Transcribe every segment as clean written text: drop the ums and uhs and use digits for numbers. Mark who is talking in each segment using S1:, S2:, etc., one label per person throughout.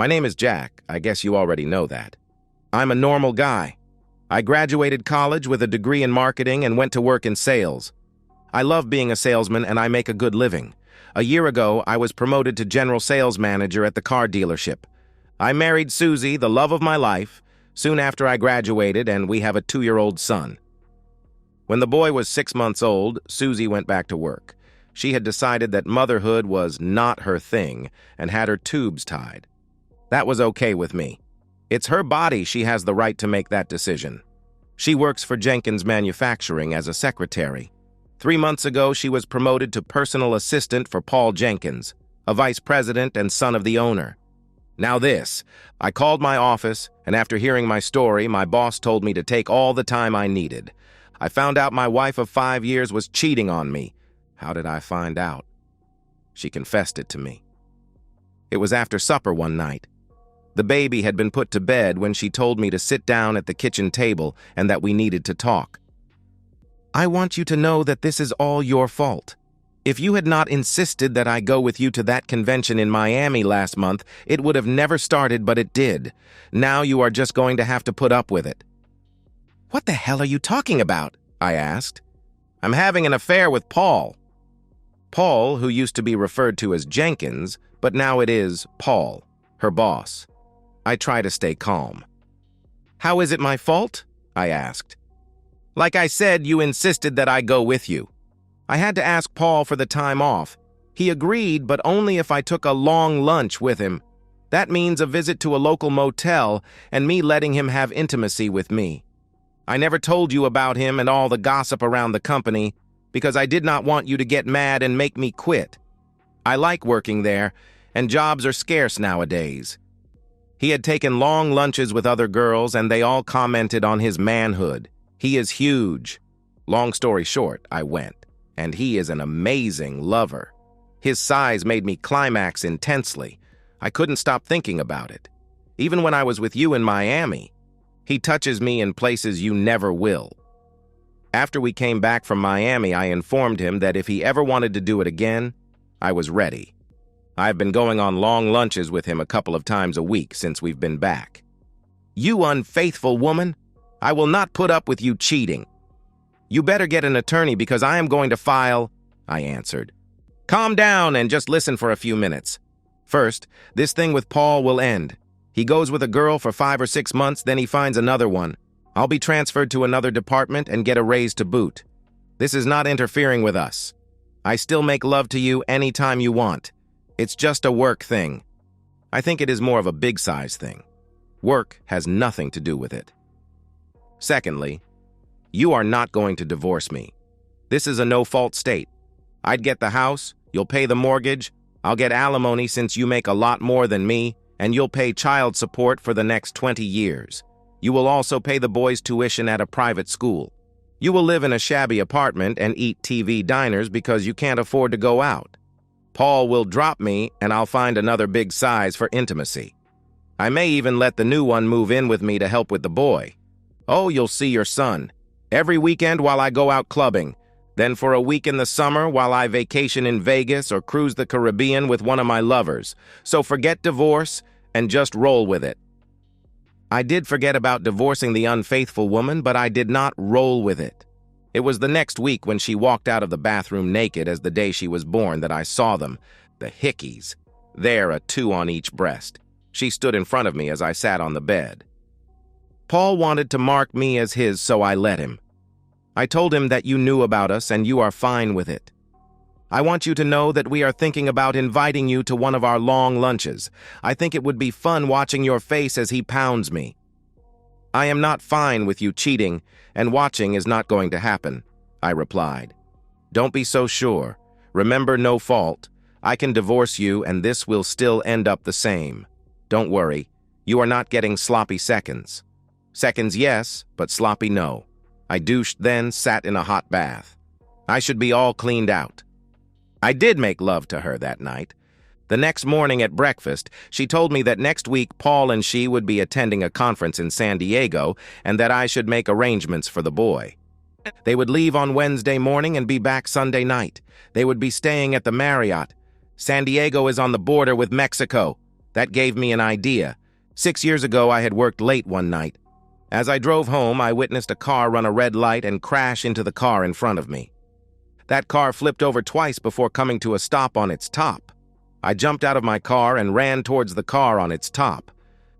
S1: My name is Jack. I guess you already know that. I'm a normal guy. I graduated college with a degree in marketing and went to work in sales. I love being a salesman and I make a good living. A year ago, I was promoted to general sales manager at the car dealership. I married Susie, the love of my life, soon after I graduated, and we have a 2-year-old son. When the boy was 6 months old, Susie went back to work. She had decided that motherhood was not her thing and had her tubes tied. That was okay with me. It's her body, she has the right to make that decision. She works for Jenkins Manufacturing as a secretary. 3 months ago, she was promoted to personal assistant for Paul Jenkins, a vice president and son of the owner. Now this, I called my office, and after hearing my story, my boss told me to take all the time I needed. I found out my wife of 5 years was cheating on me. How did I find out? She confessed it to me. It was after supper one night. The baby had been put to bed when she told me to sit down at the kitchen table and that we needed to talk. I want you to know that this is all your fault. If you had not insisted that I go with you to that convention in Miami last month, it would have never started, but it did. Now you are just going to have to put up with it. What the hell are you talking about? I asked. I'm having an affair with Paul. Paul, who used to be referred to as Jenkins, but now it is Paul, her boss. I try to stay calm. How is it my fault? I asked. Like I said, you insisted that I go with you. I had to ask Paul for the time off. He agreed, but only if I took a long lunch with him. That means a visit to a local motel and me letting him have intimacy with me. I never told you about him and all the gossip around the company because I did not want you to get mad and make me quit. I like working there, and jobs are scarce nowadays. He had taken long lunches with other girls, and they all commented on his manhood. He is huge. Long story short, I went. And he is an amazing lover. His size made me climax intensely. I couldn't stop thinking about it. Even when I was with you in Miami, he touches me in places you never will. After we came back from Miami, I informed him that if he ever wanted to do it again, I was ready. I've been going on long lunches with him a couple of times a week since we've been back. You unfaithful woman! I will not put up with you cheating. You better get an attorney because I am going to file, I answered. Calm down and just listen for a few minutes. First, this thing with Paul will end. He goes with a girl for 5 or 6 months, then he finds another one. I'll be transferred to another department and get a raise to boot. This is not interfering with us. I still make love to you anytime you want. It's just a work thing. I think it is more of a big size thing. Work has nothing to do with it. Secondly, you are not going to divorce me. This is a no-fault state. I'd get the house, you'll pay the mortgage, I'll get alimony since you make a lot more than me, and you'll pay child support for the next 20 years. You will also pay the boys' tuition at a private school. You will live in a shabby apartment and eat TV diners because you can't afford to go out. Paul will drop me, and I'll find another big size for intimacy. I may even let the new one move in with me to help with the boy. Oh, you'll see your son. Every weekend while I go out clubbing, then for a week in the summer while I vacation in Vegas or cruise the Caribbean with one of my lovers. So forget divorce and just roll with it. I did forget about divorcing the unfaithful woman, but I did not roll with it. It was the next week when she walked out of the bathroom naked as the day she was born that I saw them, the hickeys. There, a 2 on each breast. She stood in front of me as I sat on the bed. Paul wanted to mark me as his, so I let him. I told him that you knew about us and you are fine with it. I want you to know that we are thinking about inviting you to one of our long lunches. I think it would be fun watching your face as he pounds me. I am not fine with you cheating, and watching is not going to happen, I replied. Don't be so sure. Remember, no fault. I can divorce you and this will still end up the same. Don't worry. You are not getting sloppy seconds. Seconds, yes, but sloppy, no. I douched, then sat in a hot bath. I should be all cleaned out. I did make love to her that night. The next morning at breakfast, she told me that next week Paul and she would be attending a conference in San Diego and that I should make arrangements for the boy. They would leave on Wednesday morning and be back Sunday night. They would be staying at the Marriott. San Diego is on the border with Mexico. That gave me an idea. 6 years ago, I had worked late one night. As I drove home, I witnessed a car run a red light and crash into the car in front of me. That car flipped over twice before coming to a stop on its top. I jumped out of my car and ran towards the car on its top.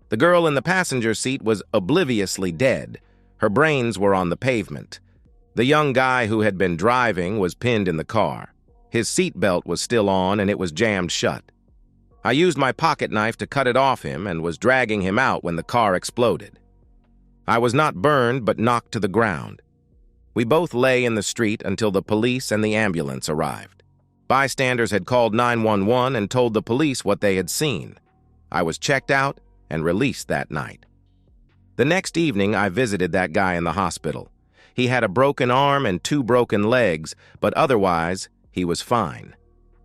S1: The girl in the passenger seat was obliviously dead. Her brains were on the pavement. The young guy who had been driving was pinned in the car. His seatbelt was still on and it was jammed shut. I used my pocket knife to cut it off him and was dragging him out when the car exploded. I was not burned but knocked to the ground. We both lay in the street until the police and the ambulance arrived. Bystanders had called 911 and told the police what they had seen. I was checked out and released that night. The next evening, I visited that guy in the hospital. He had a broken arm and 2 broken legs, but otherwise, he was fine.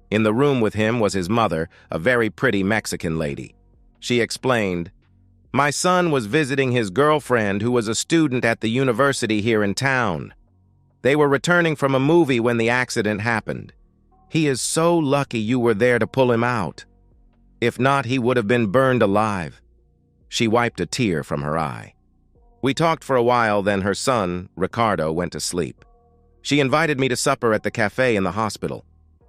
S1: In the room with him was his mother, a very pretty Mexican lady. She explained, "My son was visiting his girlfriend who was a student at the university here in town. They were returning from a movie when the accident happened. He is so lucky you were there to pull him out. If not, he would have been burned alive." She wiped a tear from her eye. We talked for a while, then her son, Ricardo, went to sleep. She invited me to supper at the cafe in the hospital.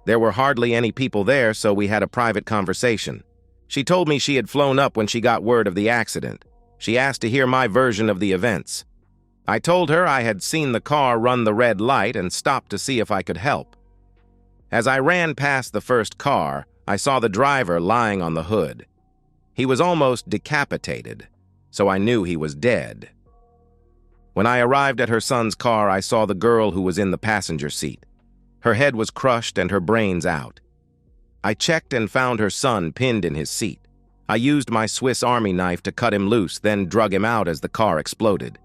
S1: There were hardly any people there, so we had a private conversation. She told me she had flown up when she got word of the accident. She asked to hear my version of the events. I told her I had seen the car run the red light and stopped to see if I could help. As I ran past the first car, I saw the driver lying on the hood. He was almost decapitated, so I knew he was dead. When I arrived at her son's car, I saw the girl who was in the passenger seat. Her head was crushed and her brains out. I checked and found her son pinned in his seat. I used my Swiss Army knife to cut him loose, then drug him out as the car exploded.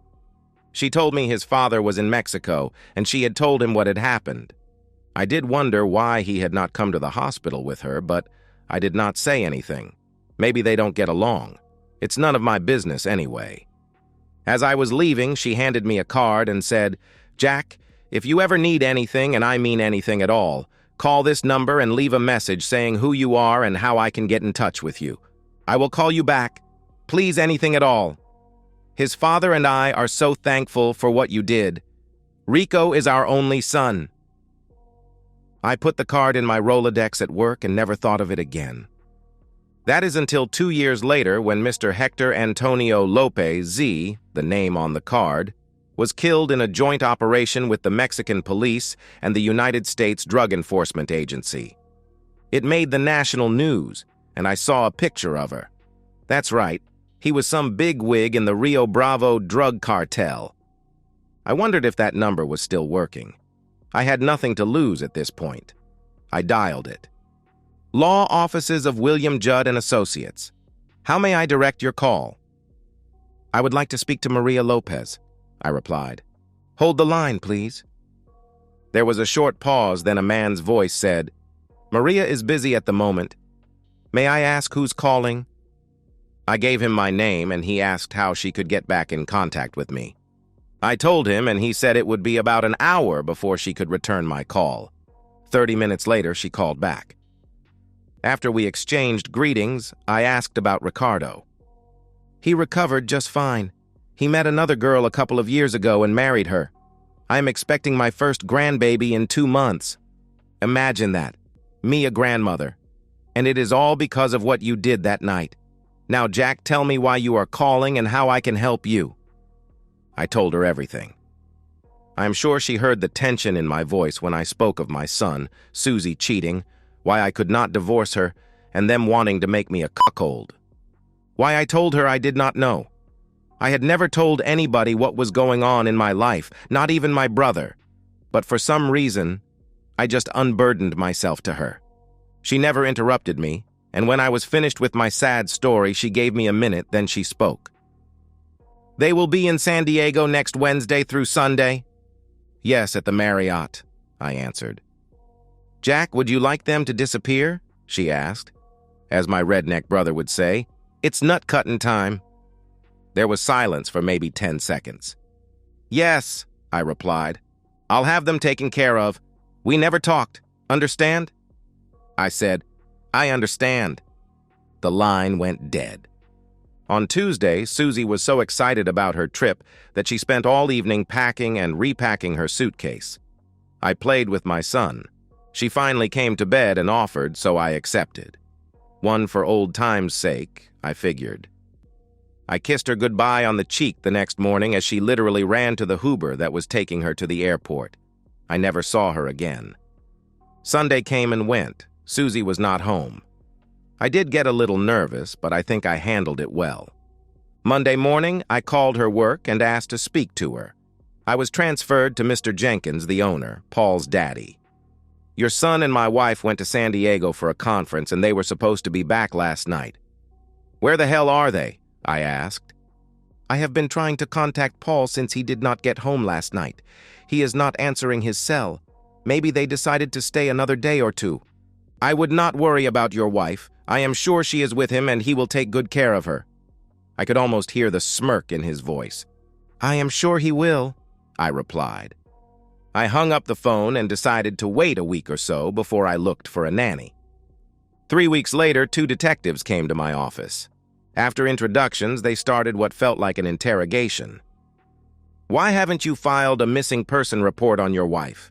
S1: She told me his father was in Mexico, and she had told him what had happened. I did wonder why he had not come to the hospital with her, but I did not say anything. Maybe they don't get along. It's none of my business anyway. As I was leaving, she handed me a card and said, "Jack, if you ever need anything, and I mean anything at all, call this number and leave a message saying who you are and how I can get in touch with you. I will call you back. Please, anything at all. His father and I are so thankful for what you did. Rico is our only son." I put the card in my Rolodex at work and never thought of it again. That is until 2 years later when Mr. Hector Antonio Lopez Z, the name on the card, was killed in a joint operation with the Mexican police and the United States Drug Enforcement Agency. It made the national news, and I saw a picture of her. That's right, he was some bigwig in the Rio Bravo drug cartel. I wondered if that number was still working. I had nothing to lose at this point. I dialed it. "Law Offices of William Judd and Associates. How may I direct your call?" "I would like to speak to Maria Lopez," I replied. "Hold the line, please." There was a short pause, then a man's voice said, "Maria is busy at the moment. May I ask who's calling?" I gave him my name, and he asked how she could get back in contact with me. I told him, and he said it would be about an hour before she could return my call. 30 minutes later, she called back. After we exchanged greetings, I asked about Ricardo. "He recovered just fine. He met another girl a couple of years ago and married her. I am expecting my first grandbaby in 2 months. Imagine that. Me a grandmother. And it is all because of what you did that night. Now, Jack, tell me why you are calling and how I can help you." I told her everything. I am sure she heard the tension in my voice when I spoke of my son, Susie, cheating, why I could not divorce her, and them wanting to make me a cuckold. Why I told her I did not know. I had never told anybody what was going on in my life, not even my brother. But for some reason, I just unburdened myself to her. She never interrupted me, and when I was finished with my sad story, she gave me a minute, then she spoke. "They will be in San Diego next Wednesday through Sunday?" "Yes, at the Marriott," I answered. "Jack, would you like them to disappear?" she asked. As my redneck brother would say, "It's nut-cutting time." There was silence for maybe 10 seconds. "Yes," I replied. "I'll have them taken care of. We never talked. Understand?" I said, "I understand." The line went dead. On Tuesday, Susie was so excited about her trip that she spent all evening packing and repacking her suitcase. I played with my son. She finally came to bed and offered, so I accepted. One for old time's sake, I figured. I kissed her goodbye on the cheek the next morning as she literally ran to the Uber that was taking her to the airport. I never saw her again. Sunday came and went. Susie was not home. I did get a little nervous, but I think I handled it well. Monday morning, I called her work and asked to speak to her. I was transferred to Mr. Jenkins, the owner, Paul's daddy. Your son and my wife went to San Diego for a conference, and they were supposed to be back last night. Where the hell are they? I asked. I have been trying to contact Paul since he did not get home last night. He is not answering his cell. Maybe they decided to stay another day or two. I would not worry about your wife. I am sure she is with him and he will take good care of her. I could almost hear the smirk in his voice. I am sure he will, I replied. I hung up the phone and decided to wait a week or so before I looked for a nanny. 3 weeks later, 2 detectives came to my office. After introductions, they started what felt like an interrogation. Why haven't you filed a missing person report on your wife?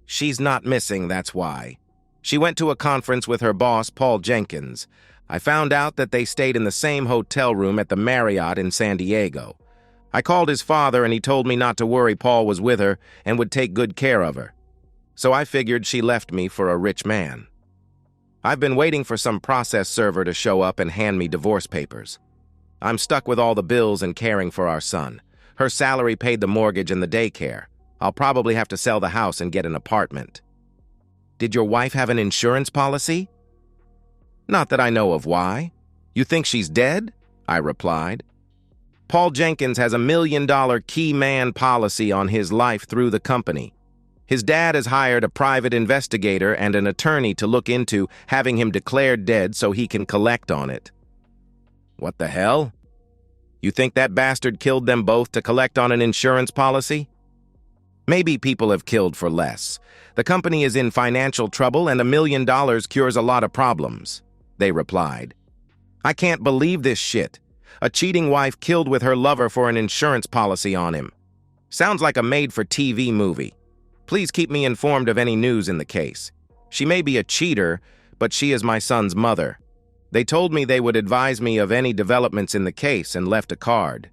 S1: She's not missing, that's why. She went to a conference with her boss, Paul Jenkins. I found out that they stayed in the same hotel room at the Marriott in San Diego. I called his father and he told me not to worry, Paul was with her and would take good care of her. So I figured she left me for a rich man. I've been waiting for some process server to show up and hand me divorce papers. I'm stuck with all the bills and caring for our son. Her salary paid the mortgage and the daycare. I'll probably have to sell the house and get an apartment. Did your wife have an insurance policy? Not that I know of. Why? You think she's dead? I replied. Paul Jenkins has $1 million key man policy on his life through the company. His dad has hired a private investigator and an attorney to look into having him declared dead so he can collect on it. What the hell? You think that bastard killed them both to collect on an insurance policy? Maybe people have killed for less. The company is in financial trouble and $1 million cures a lot of problems, they replied. I can't believe this shit. A cheating wife killed with her lover for an insurance policy on him. Sounds like a made-for-TV movie. Please keep me informed of any news in the case. She may be a cheater, but she is my son's mother. They told me they would advise me of any developments in the case and left a card.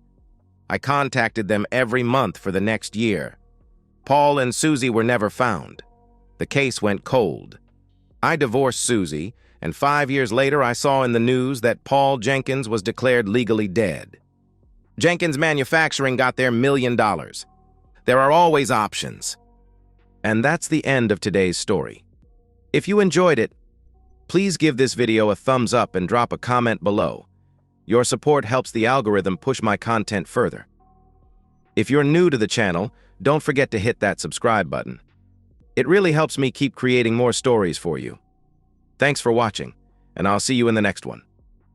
S1: I contacted them every month for the next year. Paul and Susie were never found. The case went cold. I divorced Susie, and 5 years later I saw in the news that Paul Jenkins was declared legally dead. Jenkins Manufacturing got their $1 million. There are always options. And that's the end of today's story. If you enjoyed it, please give this video a thumbs up and drop a comment below. Your support helps the algorithm push my content further. If you're new to the channel, don't forget to hit that subscribe button. It really helps me keep creating more stories for you. Thanks for watching, and I'll see you in the next one.